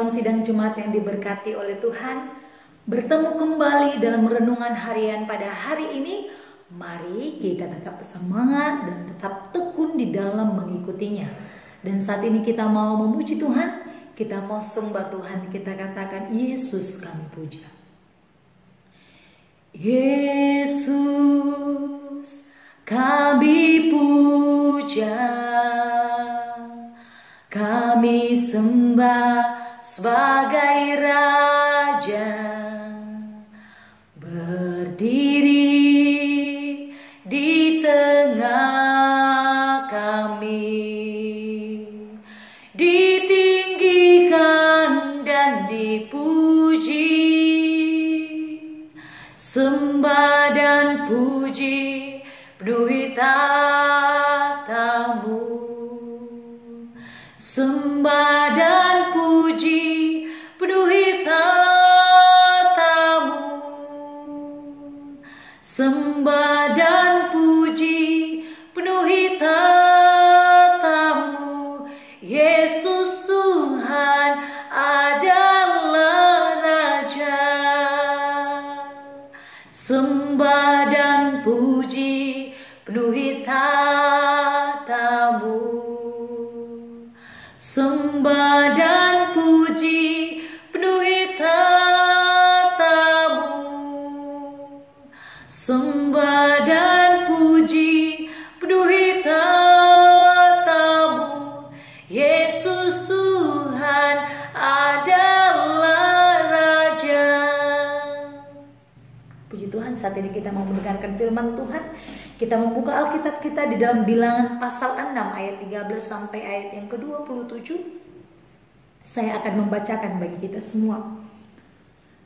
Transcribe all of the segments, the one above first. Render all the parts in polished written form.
Shalom sidang jemaat yang diberkati oleh Tuhan. Bertemu kembali dalam renungan harian pada hari ini. Mari kita tetap semangat dan tetap tekun di dalam mengikutinya. Dan saat ini kita mau memuji Tuhan, kita mau sembah Tuhan, kita katakan Yesus kami puja. Yesus kami puja, kami sembah sebagai Raja, berdiri di tengah kami, ditinggikan dan dipuji, sembah dan puji penuhi tatamu. Sembah dan puji penuhi tatamu. Sembah dan puji penuhi tatamu. Yesus Tuhan adalah Raja. Sembah dan puji penuhi tatamu. Sembah dan puji penuhi tatamu. Sembah dan puji penuhi tatamu. Yesus Tuhan adalah Raja. Puji Tuhan, saat ini kita mau mendengarkan firman Tuhan. Kita membuka Alkitab kita di dalam Bilangan pasal 6 ayat 13 sampai ayat yang ke-27. Saya akan membacakan bagi kita semua.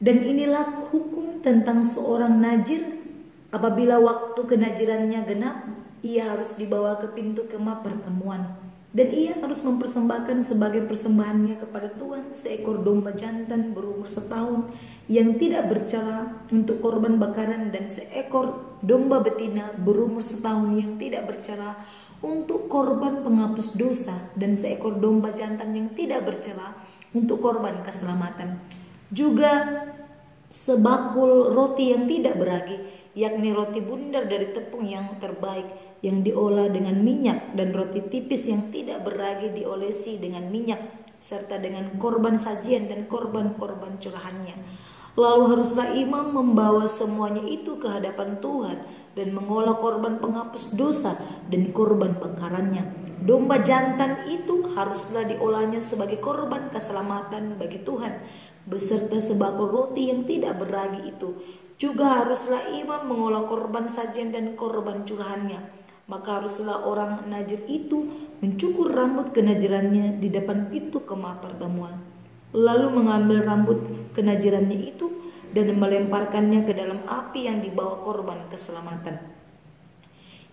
Dan inilah hukum tentang seorang najir. Apabila waktu kenajirannya genap, ia harus dibawa ke pintu kemah pertemuan. Dan ia harus mempersembahkan sebagai persembahannya kepada Tuhan seekor domba jantan berumur setahun yang tidak bercela untuk korban bakaran, dan seekor domba betina berumur setahun yang tidak bercela untuk korban penghapus dosa, dan seekor domba jantan yang tidak bercela untuk korban keselamatan. Juga sebakul roti yang tidak beragi, yakni roti bundar dari tepung yang terbaik yang diolah dengan minyak, dan roti tipis yang tidak beragi diolesi dengan minyak, serta dengan korban sajian dan korban-korban curahannya. Lalu haruslah imam membawa semuanya itu ke hadapan Tuhan dan mengolah korban penghapus dosa dan korban bakarannya. Domba jantan itu haruslah diolahnya sebagai korban keselamatan bagi Tuhan, beserta sebakul roti yang tidak beragi itu. Juga haruslah imam mengolah korban sajian dan korban curahannya. Maka haruslah orang najir itu mencukur rambut kenajirannya di depan pintu kemah pertemuan, lalu mengambil rambut kenajirannya itu dan melemparkannya ke dalam api yang dibawa korban keselamatan.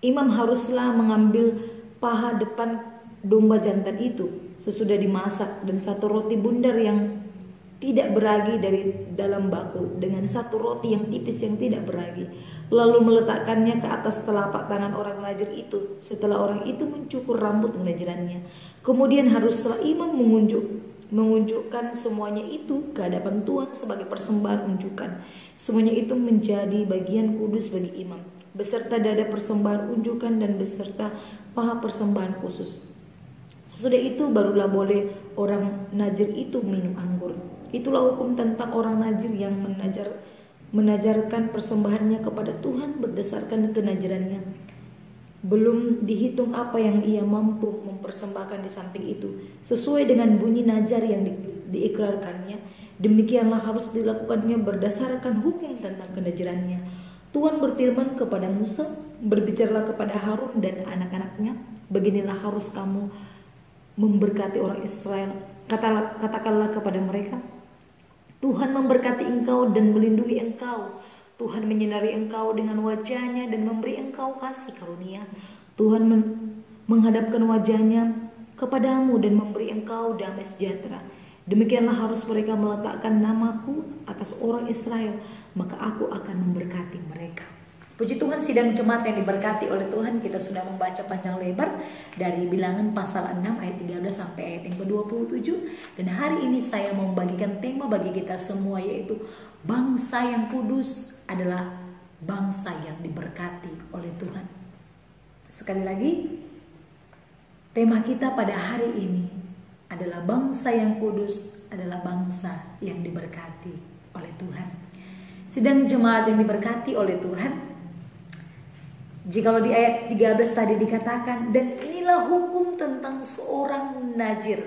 Imam haruslah mengambil paha depan domba jantan itu sesudah dimasak, dan satu roti bundar yang tidak beragi dari dalam bakul dengan satu roti yang tipis yang tidak beragi, lalu meletakkannya ke atas telapak tangan orang najir itu setelah orang itu mencukur rambut kenajirannya. Kemudian haruslah imam mengunjukkan semuanya itu ke hadapan Tuhan sebagai persembahan unjukan. Semuanya itu menjadi bagian kudus bagi imam, beserta dada persembahan unjukan dan beserta paha persembahan khusus. Sesudah itu barulah boleh orang najir itu minum anggur. Itulah hukum tentang orang najir yang menajarkan persembahannya kepada Tuhan berdasarkan kenajirannya. Belum dihitung apa yang ia mampu mempersembahkan di samping itu, sesuai dengan bunyi najar yang diikrarkannya. Demikianlah harus dilakukannya berdasarkan hukum tentang kenajirannya. Tuhan berfirman kepada Musa, berbicaralah kepada Harun dan anak-anaknya, beginilah harus kamu memberkati orang Israel. Katakanlah kepada mereka, Tuhan memberkati engkau dan melindungi engkau. Tuhan menyinari engkau dengan wajahnya dan memberi engkau kasih karunia. Tuhan menghadapkan wajahnya kepadamu dan memberi engkau damai sejahtera. Demikianlah harus mereka meletakkan namaku atas orang Israel, maka aku akan memberkati mereka. Puji Tuhan, sidang jemaat yang diberkati oleh Tuhan, kita sudah membaca panjang lebar dari Bilangan pasal 6 ayat 13 sampai ayat yang ke-27. Dan hari ini saya mau membagikan tema bagi kita semua, yaitu bangsa yang kudus adalah bangsa yang diberkati oleh Tuhan. Sekali lagi, tema kita pada hari ini adalah bangsa yang kudus adalah bangsa yang diberkati oleh Tuhan. Sidang jemaat yang diberkati oleh Tuhan, jikalau di ayat 13 tadi dikatakan, dan inilah hukum tentang seorang nazir.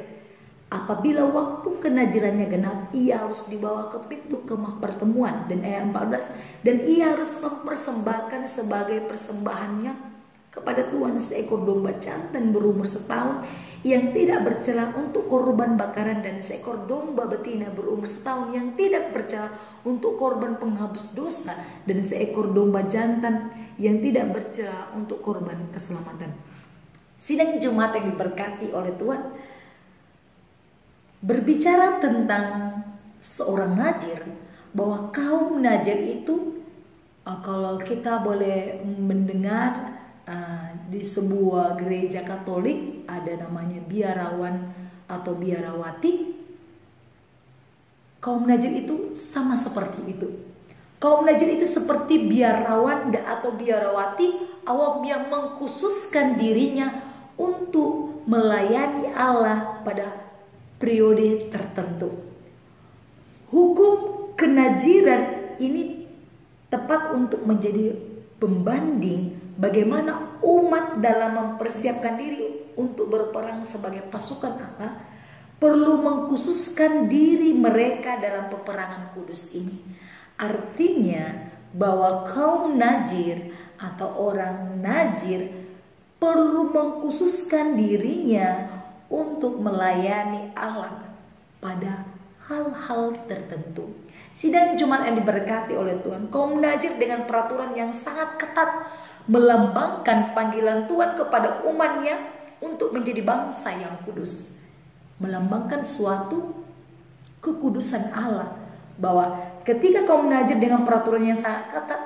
Apabila waktu kenajirannya genap, ia harus dibawa ke pintu kemah pertemuan. Dan ayat 14, dan ia harus mempersembahkan sebagai persembahannya kepada Tuhan seekor domba jantan berumur setahun yang tidak bercela untuk korban bakaran, dan seekor domba betina berumur setahun yang tidak bercela untuk korban penghapus dosa, dan seekor domba jantan yang tidak bercela untuk korban keselamatan. Sidang jemaat yang diberkati oleh Tuhan, berbicara tentang seorang nazir, bahwa kaum nazir itu, kalau kita boleh mendengar di sebuah gereja Katolik ada namanya biarawan atau biarawati. Kaum nazir itu sama seperti itu. Kaum nazir itu seperti biarawan atau biarawati awam yang mengkhususkan dirinya untuk melayani Allah pada periode tertentu. Hukum kenaziran ini tepat untuk menjadi pembanding bagaimana umat dalam mempersiapkan diri untuk berperang sebagai pasukan Allah perlu mengkhususkan diri mereka dalam peperangan kudus ini. Artinya bahwa kaum nazir atau orang nazir perlu mengkhususkan dirinya untuk melayani Allah pada hal-hal tertentu. Sidang jemaat yang diberkati oleh Tuhan, kaum nazir dengan peraturan yang sangat ketat melambangkan panggilan Tuhan kepada umatnya untuk menjadi bangsa yang kudus. Melambangkan suatu kekudusan Allah, bahwa ketika kaum nazir dengan peraturan yang sangat ketat,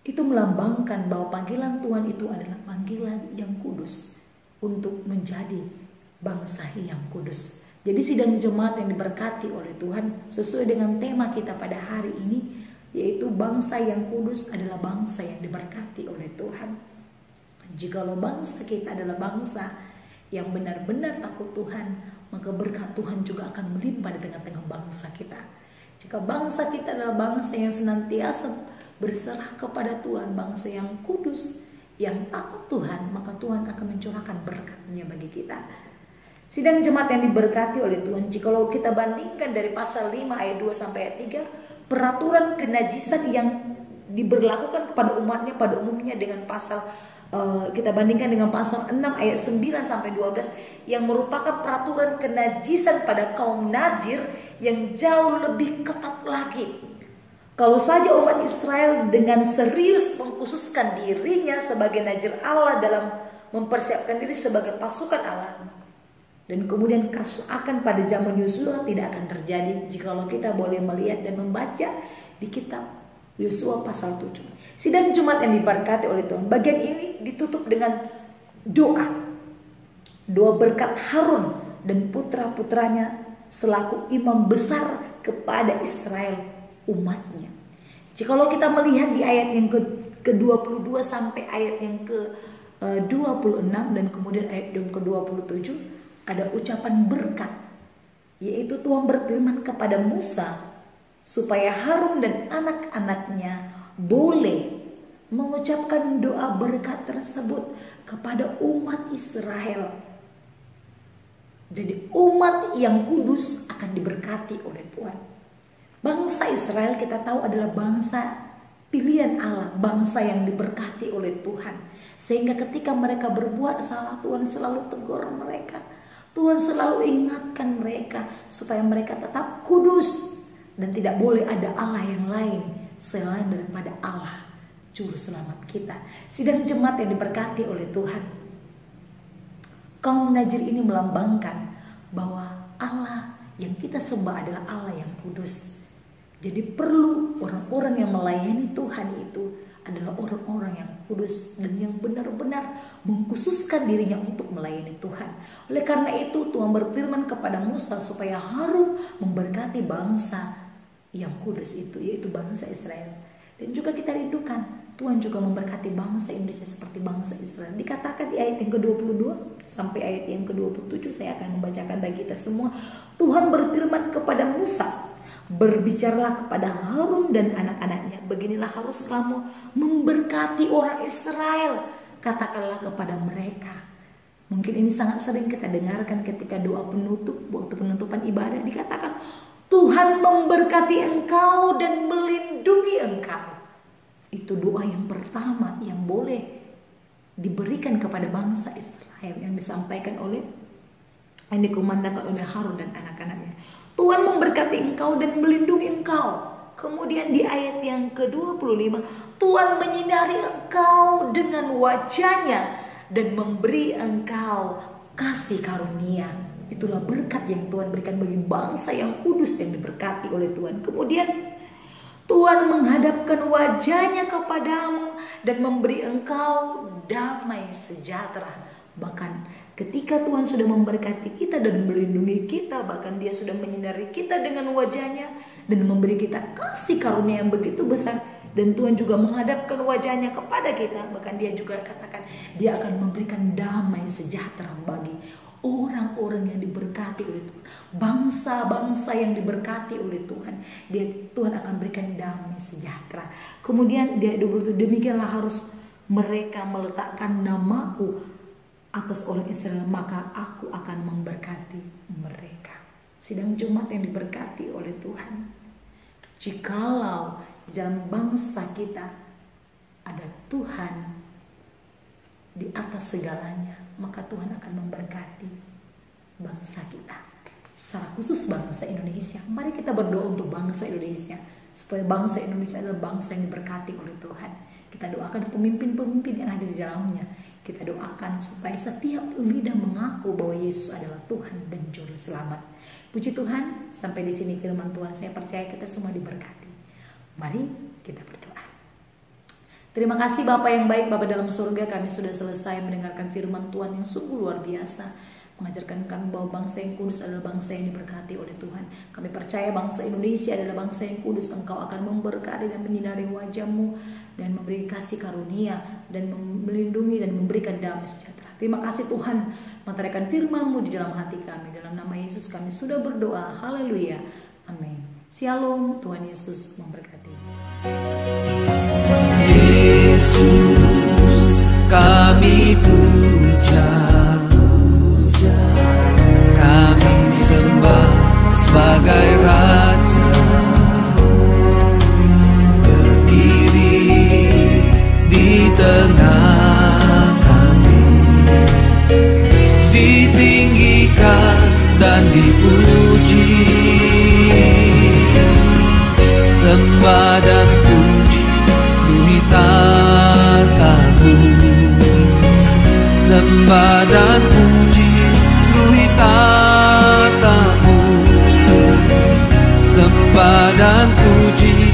itu melambangkan bahwa panggilan Tuhan itu adalah panggilan yang kudus untuk menjadi bangsa yang kudus. Jadi sidang jemaat yang diberkati oleh Tuhan, sesuai dengan tema kita pada hari ini, yaitu bangsa yang kudus adalah bangsa yang diberkati oleh Tuhan. Jikalau bangsa kita adalah bangsa yang benar-benar takut Tuhan, maka berkat Tuhan juga akan melimpah di tengah-tengah bangsa kita. Jika bangsa kita adalah bangsa yang senantiasa berserah kepada Tuhan, bangsa yang kudus, yang takut Tuhan, maka Tuhan akan mencurahkan berkat-Nya bagi kita. Sidang jemaat yang diberkati oleh Tuhan, jikalau kita bandingkan dari pasal 5 ayat 2 sampai ayat 3, peraturan kenajisan yang diberlakukan kepada umatnya pada umumnya dengan pasal kita bandingkan dengan pasal 6 ayat 9 sampai 12 yang merupakan peraturan kenajisan pada kaum nazir yang jauh lebih ketat lagi. Kalau saja umat Israel dengan serius mengkhususkan dirinya sebagai nazir Allah dalam mempersiapkan diri sebagai pasukan Allah, dan kemudian kasus akan pada zaman Yosua tidak akan terjadi jikalau kita boleh melihat dan membaca di kitab Yosua pasal 7. Sidang jemaat yang diberkati oleh Tuhan, bagian ini ditutup dengan doa berkat Harun dan putra-putranya selaku imam besar kepada Israel umatnya. Jikalau kita melihat di ayat yang ke-22 sampai ayat yang ke-26 dan kemudian ayat yang ke-27, ada ucapan berkat, yaitu Tuhan berfirman kepada Musa supaya Harun dan anak-anaknya boleh mengucapkan doa berkat tersebut kepada umat Israel. Jadi umat yang kudus akan diberkati oleh Tuhan. Bangsa Israel kita tahu adalah bangsa pilihan Allah, bangsa yang diberkati oleh Tuhan. Sehingga ketika mereka berbuat salah, Tuhan selalu tegur mereka. Tuhan selalu ingatkan mereka supaya mereka tetap kudus dan tidak boleh ada Allah yang lain selain daripada Allah juru selamat kita. Sidang jemaat yang diberkati oleh Tuhan, kaum nazir ini melambangkan bahwa Allah yang kita sembah adalah Allah yang kudus. Jadi perlu orang-orang yang melayani Tuhan itu adalah orang-orang yang kudus dan yang benar-benar mengkhususkan dirinya untuk melayani Tuhan. Oleh karena itu Tuhan berfirman kepada Musa supaya Harun memberkati bangsa yang kudus itu, yaitu bangsa Israel. Dan juga kita rindukan Tuhan juga memberkati bangsa Indonesia seperti bangsa Israel. Dikatakan di ayat yang ke-22 sampai ayat yang ke-27, saya akan membacakan bagi kita semua. Tuhan berfirman kepada Musa, berbicaralah kepada Harun dan anak-anaknya, beginilah harus kamu memberkati orang Israel. Katakanlah kepada mereka. Mungkin ini sangat sering kita dengarkan ketika doa penutup, waktu penutupan ibadah, dikatakan Tuhan memberkati engkau dan melindungi engkau. Itu doa yang pertama yang boleh diberikan kepada bangsa Israel, yang disampaikan oleh, yang dikumandangkan oleh Harun dan anak-anaknya. Tuhan memberkati engkau dan melindungi engkau. Kemudian di ayat yang ke-25, Tuhan menyinari engkau dengan wajahnya dan memberi engkau kasih karunia. Itulah berkat yang Tuhan berikan bagi bangsa yang kudus yang diberkati oleh Tuhan. Kemudian Tuhan menghadapkan wajahnya kepadamu dan memberi engkau damai sejahtera. Bahkan ketika Tuhan sudah memberkati kita dan melindungi kita, bahkan Dia sudah menyinari kita dengan wajahnya dan memberi kita kasih karunia yang begitu besar, dan Tuhan juga menghadapkan wajahnya kepada kita, bahkan Dia juga katakan Dia akan memberikan damai sejahtera bagi orang-orang yang diberkati oleh Tuhan, bangsa-bangsa yang diberkati oleh Tuhan. Tuhan akan berikan damai sejahtera. Kemudian di ayat 27, demikianlah harus mereka meletakkan namaku atas orang Israel, maka aku akan memberkati mereka. Sidang Jumat yang diberkati oleh Tuhan. Jikalau di dalam bangsa kita ada Tuhan di atas segalanya, maka Tuhan akan memberkati bangsa kita. Secara khusus bangsa Indonesia. Mari kita berdoa untuk bangsa Indonesia, supaya bangsa Indonesia adalah bangsa yang diberkati oleh Tuhan. Kita doakan pemimpin-pemimpin yang ada di dalamnya. Kita doakan supaya setiap lidah mengaku bahwa Yesus adalah Tuhan dan Juru Selamat. Puji Tuhan, sampai di sini firman Tuhan. Saya percaya kita semua diberkati. Mari kita berdoa. Terima kasih Bapa yang baik, Bapa dalam surga, kami sudah selesai mendengarkan firman Tuhan yang sungguh luar biasa. Mengajarkan kami bahwa bangsa yang kudus adalah bangsa yang diberkati oleh Tuhan. Kami percaya bangsa Indonesia adalah bangsa yang kudus. Engkau akan memberkati dan menyinari wajah-Mu dan memberi kasih karunia dan melindungi dan memberikan damai sejahtera. Terima kasih Tuhan, menyatakan firman-Mu di dalam hati kami. Dalam nama Yesus kami sudah berdoa. Haleluya. Amin. Shalom. Tuhan Yesus memberkati. Yesus kami puja, kami sembah sebagai Raja, berdiri di tengah kami, ditinggikan dan dipuji, sembah dan puji luhi tatamu, sembah dan puji luhi tatamu, sembah dan puji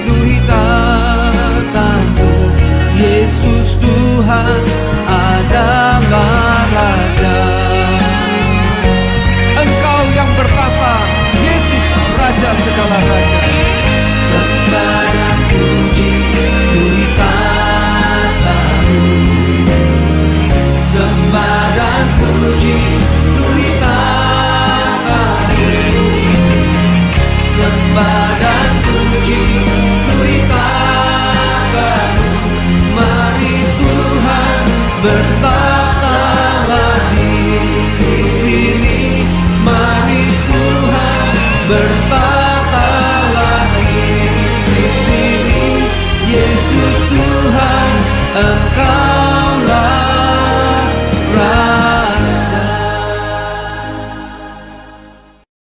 luhi tatamu. Yesus Tuhan adalah Raja. Engkau yang bertata, Yesus Raja segala raja. Sembah dan puji luhi tatamu, sembah dan puji luhi tatamu, sembah dan puji luhi tatamu. Mari Tuhan bertatalah di sini, mari Tuhan bertatalah di sini. Yesus Tuhan, Engkau